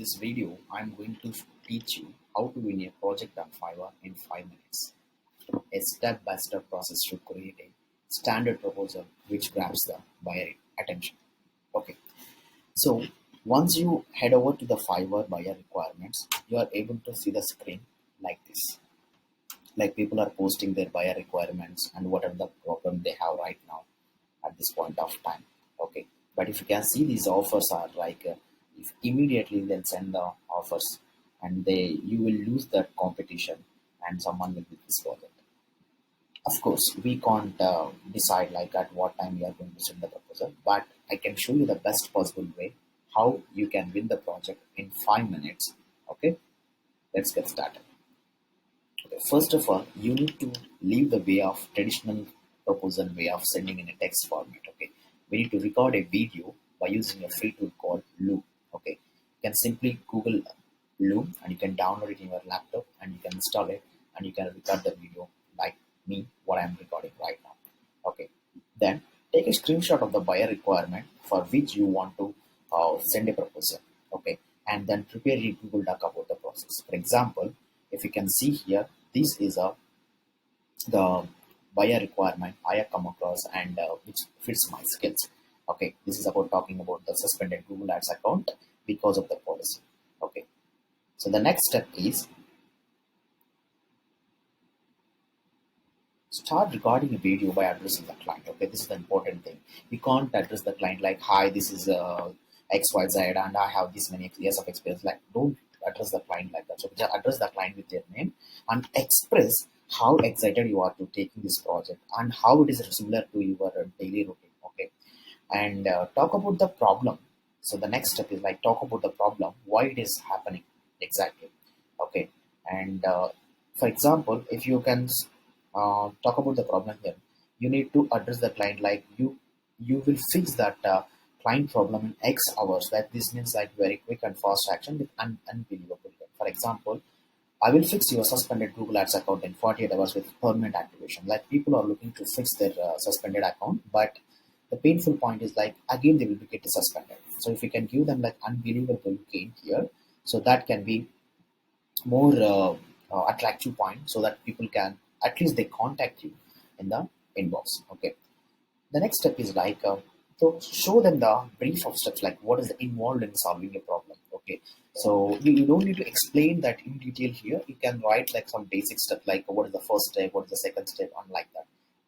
this video, I'm going to teach you how to win a project on Fiverr in 5 minutes. A step-by-step process to create a standard proposal which grabs the buyer attention. Okay, so once you head over to the Fiverr buyer requirements, you are able to see the screen like this. Like people are posting their buyer requirements and what are the problem they have right now at this point of time. Okay, but if you can see, these offers are like if immediately then send the offers and you will lose that competition and someone will be this project. Of course we can't decide like at what time we are going to send the proposal, but I can show you the best possible way how you can win the project in 5 minutes. Okay, let's get started. Okay, first of all, you need to leave the way of traditional proposal way of sending in a text format. Okay, we need to record a video by using a free tool called Loom. Okay, you can simply Google Loom and you can download it in your laptop and you can install it and you can record the video like me, what I'm recording right now. Okay, then take a screenshot of the buyer requirement for which you want to send a proposal. Okay, and then prepare a Google Doc about the process. For example, if you can see here, this is the buyer requirement I have come across and which fits my skills. Okay, this is about talking about the suspended Google Ads account because of the policy. Okay, so the next step is start recording a video by addressing the client. Okay, this is the important thing. We can't address the client like, "Hi, this is XYZ and I have this many years of experience." Like, don't address the client like that. So just address the client with their name and express how excited you are to taking this project and how it is similar to your daily routine. Okay, and talk about the problem. So the next step is like talk about the problem, why it is happening exactly. Okay, and for example, if you can talk about the problem here, you need to address the client like you will fix that client problem in X hours. That this means like very quick and fast action with unbelievable help. For example, I will fix your suspended Google Ads account in 48 hours with permanent activation. Like people are looking to fix their suspended account, but the painful point is like again they will be getting suspended. So if you can give them like unbelievable gain here, so that can be more attractive point so that people can at least they contact you in the inbox. Okay, the next step is like so show them the brief of steps like what is involved in solving a problem. Okay, so you don't need to explain that in detail here. You can write like some basic stuff like what is the first step, what is the second step, and like that.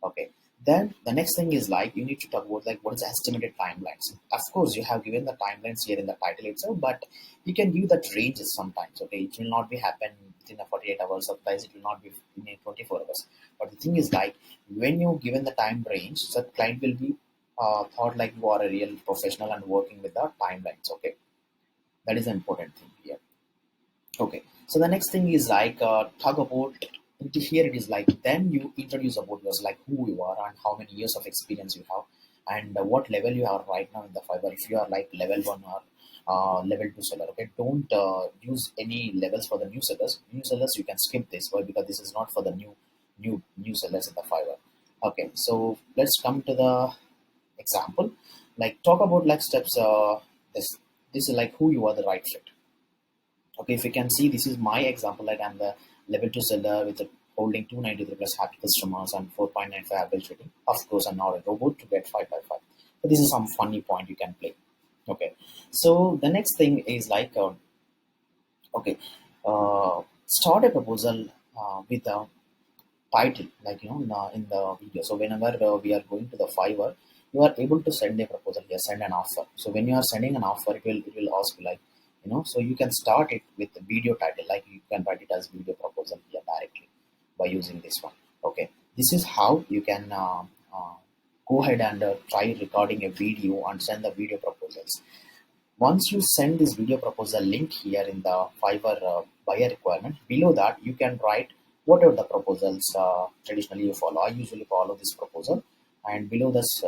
Okay, then the next thing is like you need to talk about like what is the estimated timelines. Of course you have given the timelines here in the title itself, but you can give that ranges sometimes. Okay, it will not be happen within a 48 hours, sometimes it will not be in a 24 hours. But the thing is like when you given the time range, the client will be thought like you are a real professional and working with the timelines. Okay, that is an important thing here. Okay, so the next thing is like talk about here. It is like then you introduce about yourself, like who you are and how many years of experience you have, and what level you are right now in the Fiverr. If you are like level one or level two seller, okay, don't use any levels for the new sellers. New sellers you can skip this one because this is not for the new sellers in the Fiverr. Okay, so let's come to the example. Like talk about like steps. This is like who you are the right fit. Okay, if you can see, this is my example. Like I'm the level 2 seller with a holding 293 plus happy customers and 4.95 average rating. Of course, I'm not a robot to get 5 by 5. But this is some funny point you can play. Okay, so the next thing is like, okay, start a proposal with a title, like in the video. So whenever we are going to the Fiverr, you are able to send a proposal here, send an offer. So when you are sending an offer, it will ask you like, so you can start it with the video title, like you can write it as video proposal here directly by using this one. Okay, this is how you can go ahead and try recording a video and send the video proposals. Once you send this video proposal link here in the Fiverr buyer requirement, below that you can write whatever the proposals traditionally you follow. I usually follow this proposal, and below this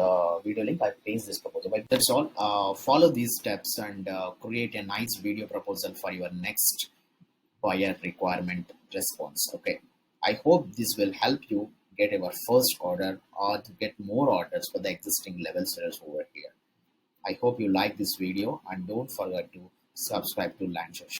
video link I paste this proposal. But that's all. Follow these steps and create a nice video proposal for your next buyer requirement response. Okay, I hope this will help you get your first order or to get more orders for the existing level sellers over here. I hope you like this video and don't forget to subscribe to Land Social.